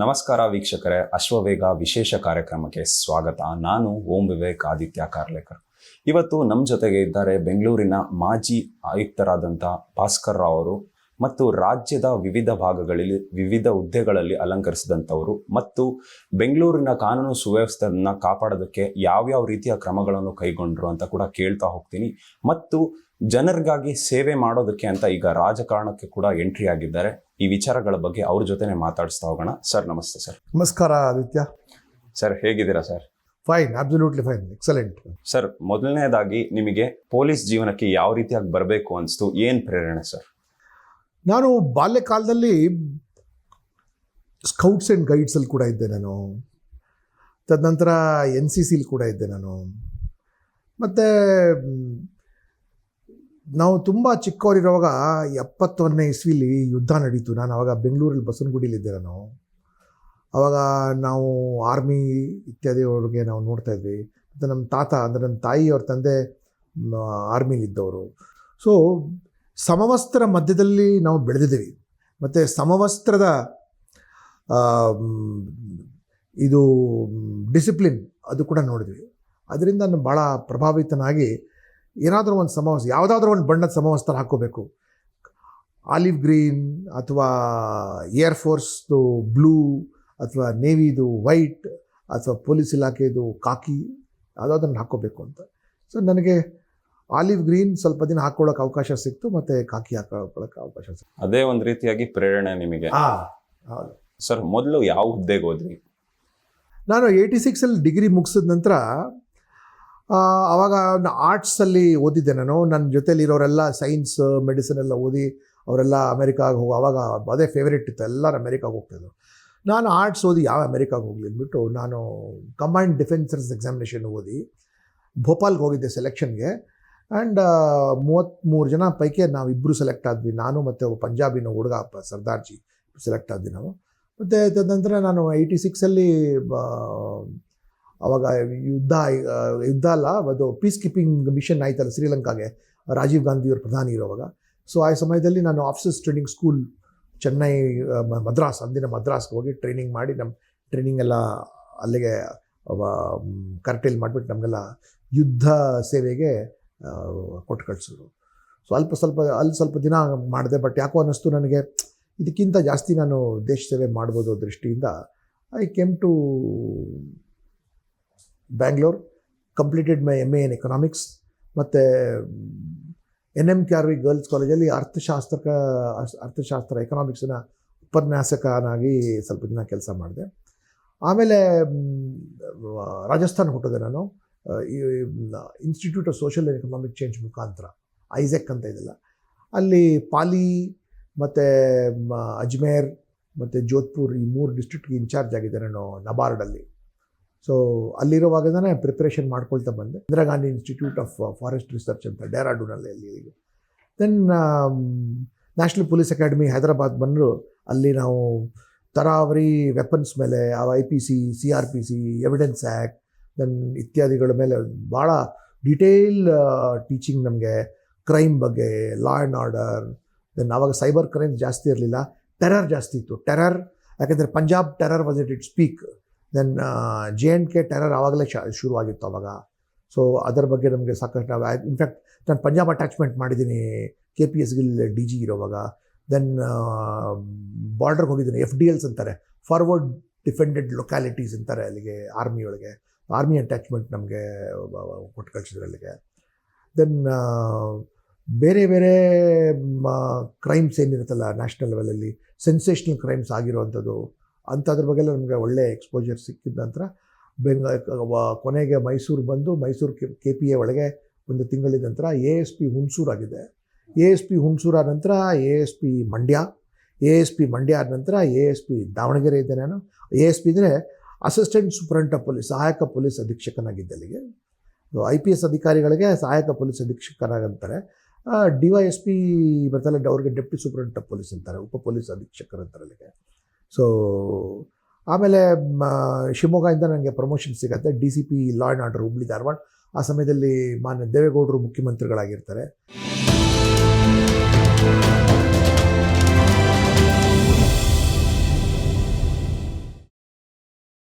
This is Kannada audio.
ನಮಸ್ಕಾರ ವೀಕ್ಷಕರೇ, ಅಶ್ವವೇಗ ವಿಶೇಷ ಕಾರ್ಯಕ್ರಮಕ್ಕೆ ಸ್ವಾಗತ. ನಾನು ಓಂ ವಿವೇಕ್ ಆದಿತ್ಯ ಕಾರ್ಲೇಕರ್. ಇವತ್ತು ನಮ್ಮ ಜೊತೆಗೆ ಇದ್ದಾರೆ ಬೆಂಗಳೂರಿನ ಮಾಜಿ ಆಯುಕ್ತರಾದಂಥ ಭಾಸ್ಕರ್ ರಾವ್ ಅವರು ಮತ್ತು ರಾಜ್ಯದ ವಿವಿಧ ಭಾಗಗಳಲ್ಲಿ ವಿವಿಧ ಹುದ್ದೆಗಳಲ್ಲಿ ಅಲಂಕರಿಸಿದಂಥವರು ಮತ್ತು ಬೆಂಗಳೂರಿನ ಕಾನೂನು ಸುವ್ಯವಸ್ಥೆಯನ್ನು ಕಾಪಾಡೋದಕ್ಕೆ ಯಾವ್ಯಾವ ರೀತಿಯ ಕ್ರಮಗಳನ್ನು ಕೈಗೊಂಡ್ರು ಅಂತ ಕೂಡ ಕೇಳ್ತಾ ಹೋಗ್ತೀನಿ. ಮತ್ತು ಜನರಿಗಾಗಿ ಸೇವೆ ಮಾಡೋದಕ್ಕೆ ಅಂತ ಈಗ ರಾಜಕಾರಣಕ್ಕೆ ಕೂಡ ಎಂಟ್ರಿ ಆಗಿದ್ದಾರೆ. ಈ ವಿಚಾರಗಳ ಬಗ್ಗೆ ಅವ್ರ ಜೊತೆನೆ ಮಾತಾಡಿಸ್ತಾ ಹೋಗೋಣ. ಸರ್ ನಮಸ್ತೆ. ಸರ್ ನಮಸ್ಕಾರ ಆದಿತ್ಯ. ಸರ್ ಹೇಗಿದ್ದೀರಾ sir? Fine, absolutely fine, excellent. Sir, ಮೊದಲನೇದಾಗಿ ನಿಮಗೆ ಪೊಲೀಸ್ ಜೀವನಕ್ಕೆ ಯಾವ ರೀತಿಯಾಗಿ ಬರಬೇಕು ಅನಿಸ್ತು? ಏನು ಪ್ರೇರಣೆ ಸರ್? ನಾನು ಬಾಲ್ಯಕಾಲದಲ್ಲಿ ಸ್ಕೌಟ್ಸ್ ಆ್ಯಂಡ್ ಗೈಡ್ಸಲ್ಲಿ ಕೂಡ ಇದ್ದೆ ನಾನು. ತದನಂತರ NCCಲಿ ಕೂಡ ಇದ್ದೆ ನಾನು. ಮತ್ತು ನಾವು ತುಂಬ ಚಿಕ್ಕವರಿರುವಾಗ 71ನೇ ಇಸ್ವಿಲಿ ಯುದ್ಧ ನಡೀತು. ನಾನು ಆವಾಗ ಬೆಂಗಳೂರಲ್ಲಿ ಬಸವನಗುಡಿಲಿದ್ದೆ ನಾನು. ಆವಾಗ ನಾವು ಆರ್ಮಿ ಇತ್ಯಾದಿಯವ್ರಿಗೆ ನಾವು ನೋಡ್ತಾಯಿದ್ವಿ. ಮತ್ತು ನಮ್ಮ ತಾತ ಅಂದರೆ ನನ್ನ ತಾಯಿ ಅವ್ರ ತಂದೆ ಆರ್ಮಿಲಿದ್ದವರು. ಸೊ ಸಮವಸ್ತ್ರ ಮಧ್ಯದಲ್ಲಿ ನಾವು ಬೆಳೆದಿದ್ದೀವಿ. ಮತ್ತು ಸಮವಸ್ತ್ರದ ಇದು ಡಿಸಿಪ್ಲಿನ್ ಅದು ಕೂಡ ನೋಡಿದ್ವಿ. ಅದರಿಂದ ನಾನು ಭಾಳ ಪ್ರಭಾವಿತನಾಗಿ ಏನಾದರೂ ಒಂದು ಸಮವಸ್ತ್ರ, ಯಾವುದಾದ್ರೂ ಒಂದು ಬಣ್ಣದ ಸಮವಸ್ತ್ರ ಹಾಕ್ಕೋಬೇಕು. ಆಲಿವ್ ಗ್ರೀನ್ ಅಥವಾ ಏರ್ಫೋರ್ಸ್ದು ಬ್ಲೂ ಅಥವಾ ನೇವಿದು ವೈಟ್ ಅಥವಾ ಪೊಲೀಸ್ ಇಲಾಖೆದು ಕಾಕಿ ಯಾವುದಾದ್ರನ್ನು ಹಾಕ್ಕೋಬೇಕು ಅಂತ. ಸೊ ನನಗೆ ಆಲಿವ್ ಗ್ರೀನ್ ಸ್ವಲ್ಪ ದಿನ ಹಾಕ್ಕೊಳ್ಳೋಕೆ ಅವಕಾಶ ಸಿಕ್ತು, ಮತ್ತು ಕಾಕಿ ಹಾಕೊಳ್ಳೋಕೆ ಅವಕಾಶ ಸಿಕ್ತು. ಅದೇ ಒಂದು ರೀತಿಯಾಗಿ ಪ್ರೇರಣೆ ನಿಮಗೆ. ಹೌದು ಸರ್, ಮೊದಲು ಯಾವ ಹುದ್ದೆಗೆ ಹೋದ್ರಿ? ನಾನು 86ಅಲ್ಲಿ ಡಿಗ್ರಿ ಮುಗಿಸಿದ ನಂತರ ಆವಾಗ ಆರ್ಟ್ಸಲ್ಲಿ ಓದಿದ್ದೆ ನಾನು. ನನ್ನ ಜೊತೆಲಿರೋರೆಲ್ಲ ಸೈನ್ಸ್ ಮೆಡಿಸಿನ್ ಎಲ್ಲ ಓದಿ ಅವರೆಲ್ಲ ಅಮೆರಿಕಾಗೆ ಹೋಗಿ, ಆವಾಗ ಅದೇ ಫೇವ್ರೇಟ್ ಇತ್ತು, ಎಲ್ಲರೂ ಅಮೆರಿಕಾಗೆ ಹೋಗ್ತಾಯಿದ್ರು. ನಾನು ಆರ್ಟ್ಸ್ ಓದಿ ಯಾವ ಅಮೆರಿಕಾಗೆ ಹೋಗಲಿ ಅಂದ್ಬಿಟ್ಟು ನಾನು ಕಂಬೈನ್ಡ್ ಡಿಫೆನ್ಸ್ ಸರ್ವಿಸ್ ಎಕ್ಸಾಮಿನೇಷನ್ ಓದಿ ಭೋಪಾಲ್ಗೆ ಹೋಗಿದ್ದೆ ಸೆಲೆಕ್ಷನ್ಗೆ. ಆ್ಯಂಡ್ 33 ಜನ ಪೈಕಿ ನಾವಿಬ್ಬರು ಸೆಲೆಕ್ಟ್ ಆದ್ವಿ. ನಾನು ಮತ್ತು ಒಬ್ಬ ಪಂಜಾಬಿನ ಹುಡುಗ ಸರ್ದಾರ್ಜಿ ಸೆಲೆಕ್ಟ್ ಆದ್ವಿ ನಾವು. ಮತ್ತು ತದನಂತರ ನಾನು 86ಅಲ್ಲಿ ಆವಾಗ ಯುದ್ಧ ಅಲ್ಲ, ಅದು ಪೀಸ್ ಕೀಪಿಂಗ್ ಮಿಷನ್ ಆಯ್ತಲ್ಲ ಶ್ರೀಲಂಕಾಗೆ, ರಾಜೀವ್ ಗಾಂಧಿಯವರು ಪ್ರಧಾನಿ ಇರೋವಾಗ. ಸೊ ಆ ಸಮಯದಲ್ಲಿ ನಾನು officers training school Chennai Madras, ಅಂದಿನ ಮದ್ರಾಸ್ಗೆ ಹೋಗಿ ಟ್ರೈನಿಂಗ್ ಮಾಡಿ ನಮ್ಮ ಟ್ರೈನಿಂಗ್ ಎಲ್ಲ ಅಲ್ಲಿಗೆ ಕರ್ಟೇಲ್ ಮಾಡಿಬಿಟ್ಟು ನಮಗೆಲ್ಲ ಯುದ್ಧ ಸೇವೆಗೆ ಕೊಟ್ಟು ಕಳಿಸಿದ್ರು. ಸ್ವಲ್ಪ ದಿನ ಮಾಡಿದೆ. ಬಟ್ ಯಾಕೋ ಅನ್ನಿಸ್ತು ನನಗೆ ಇದಕ್ಕಿಂತ ಜಾಸ್ತಿ ನಾನು ದೇಶ ಸೇವೆ ಮಾಡ್ಬೋದು ದೃಷ್ಟಿಯಿಂದ I came to Bangalore, completed my MA in economics. ಮತ್ತು NM ಕ್ಯಾರ್ವಿ ಗರ್ಲ್ಸ್ ಕಾಲೇಜಲ್ಲಿ ಅರ್ಥಶಾಸ್ತ್ರ ಎಕನಾಮಿಕ್ಸಿನ ಉಪನ್ಯಾಸಕನಾಗಿ ಸ್ವಲ್ಪ ದಿನ ಕೆಲಸ ಮಾಡಿದೆ. ಆಮೇಲೆ ರಾಜಸ್ಥಾನ ಹೊರಟದೆ ನಾನು. Institute of social and economic change ಮುಖಾಂತರ, ಐಸೆಕ್ ಅಂತ ಇದೆಲ್ಲ, ಅಲ್ಲಿ ಪಾಲಿ ಮತ್ತು ಅಜ್ಮೇರ್ ಮತ್ತು ಜೋಧ್ಪುರ್ ಈ 3 ಡಿಸ್ಟ್ರಿಕ್ಟ್ಗೆ ಇನ್ಚಾರ್ಜ್ ಆಗಿದೆ ನಾನು ನಬಾರ್ಡಲ್ಲಿ. ಸೊ ಅಲ್ಲಿರುವಾಗನೇ ಪ್ರಿಪ್ರೇಷನ್ ಮಾಡ್ಕೊಳ್ತಾ ಬಂದೆ. Indira Gandhi institute of forest research ಅಂತ ಡೆಹ್ರಾಡೂನಲ್ಲಿ ಅಲ್ಲಿ. Then national police academy Hyderabad ಬಂದರು. ಅಲ್ಲಿ ನಾವು ತರಾವರಿ ವೆಪನ್ಸ್ ಮೇಲೆ IPC, CRPC, evidence act then ಇತ್ಯಾದಿಗಳ ಮೇಲೆ ಭಾಳ ಡಿಟೇಲ್ ಟೀಚಿಂಗ್ ನಮಗೆ. ಕ್ರೈಮ್ ಬಗ್ಗೆ, ಲಾ ಆ್ಯಂಡ್ ಆರ್ಡರ್. ದೆನ್ ಆವಾಗ ಸೈಬರ್ ಕ್ರೈಮ್ಸ್ ಜಾಸ್ತಿ ಇರಲಿಲ್ಲ, ಟೆರರ್ ಜಾಸ್ತಿ ಇತ್ತು. ಟೆರರ್ ಯಾಕೆಂದರೆ Punjab terror was it speak. Then JNK terror ಆವಾಗಲೇ ಶುರುವಾಗಿತ್ತು ಆವಾಗ. ಸೊ ಅದರ ಬಗ್ಗೆ ನಮಗೆ ಸಾಕಷ್ಟು ನಾವು ಇನ್ಫ್ಯಾಕ್ಟ್ ನಾನು ಪಂಜಾಬ್ ಅಟ್ಯಾಚ್ಮೆಂಟ್ ಮಾಡಿದ್ದೀನಿ KPSಗಿಲ್ DG ಇರೋವಾಗ. ದೆನ್ ಬಾರ್ಡರ್ಗೆ ಹೋಗಿದ್ದೀನಿ, FDLs ಅಂತಾರೆ, ಫಾರ್ವರ್ಡ್ ಡಿಫೆಂಡೆಡ್ ಲೊಕ್ಯಾಲಿಟೀಸ್ ಅಂತಾರೆ ಅಲ್ಲಿಗೆ ಆರ್ಮಿಯೊಳಗೆ. ಆರ್ಮಿ ಅಟ್ಯಾಚ್ಮೆಂಟ್ ನಮಗೆ ಕೊಟ್ಟು ಕಳಿಸಿದ್ರು ಅಲ್ಲಿಗೆ. ದೆನ್ ಬೇರೆ ಕ್ರೈಮ್ಸ್ ಏನಿರುತ್ತಲ್ಲ ನ್ಯಾಷನಲ್ ಲೆವೆಲಲ್ಲಿ, ಸೆನ್ಸೇಷನಲ್ ಕ್ರೈಮ್ಸ್ ಆಗಿರುವಂಥದ್ದು ಅಂಥದ್ರ ಬಗ್ಗೆಲ್ಲ ನಮಗೆ ಒಳ್ಳೆ ಎಕ್ಸ್ಪೋಜರ್ ಸಿಕ್ಕಿದ ನಂತರ ಕೊನೆಗೆ ಮೈಸೂರು ಬಂದು ಮೈಸೂರು KPA ಒಳಗೆ ಒಂದು ತಿಂಗಳಿದ ನಂತರ ASP ಹುಣಸೂರು ಆಗಿದೆ. ASP ಹುಣಸೂರು ಆದ ನಂತರ ASP ಮಂಡ್ಯ, ASP ಮಂಡ್ಯ ಆದ ನಂತರ ASP ದಾವಣಗೆರೆ ಇದ್ದೆ ನಾನು. ASP ಅಂದರೆ ಅಸಿಸ್ಟೆಂಟ್ ಸೂಪರಿಂಟೆಂಡೆಂಟ್ ಆಫ್ ಪೊಲೀಸ್, ಸಹಾಯಕ ಪೊಲೀಸ್ ಅಧೀಕ್ಷಕನಾಗಿದ್ದೆ ಅಲ್ಲಿಗೆ. IPS ಅಧಿಕಾರಿಗಳಿಗೆ ಸಹಾಯಕ ಪೊಲೀಸ್ ಅಧೀಕ್ಷಕರಾಗಂತಾರೆ. DYSP ಬರ್ತಾರೆ, ಅವ್ರಿಗೆ ಡೆಪ್ಟಿ ಸೂಪರಿಂಟೆಂಡೆಂಟ್ ಆಫ್ ಪೊಲೀಸ್ ಅಂತಾರೆ, ಉಪ ಪೊಲೀಸ್ ಅಧೀಕ್ಷಕರು ಅಂತಾರೆ ಅಲ್ಲಿಗೆ. ಸೊ ಆಮೇಲೆ ಶಿವಮೊಗ್ಗದಿಂದ ನನಗೆ ಪ್ರಮೋಷನ್ ಸಿಗುತ್ತೆ, DCP law and order Hubli Dharwad. ಆ ಸಮಯದಲ್ಲಿ ಮಾನ್ಯ ದೇವೇಗೌಡರು ಮುಖ್ಯಮಂತ್ರಿಗಳಾಗಿರ್ತಾರೆ.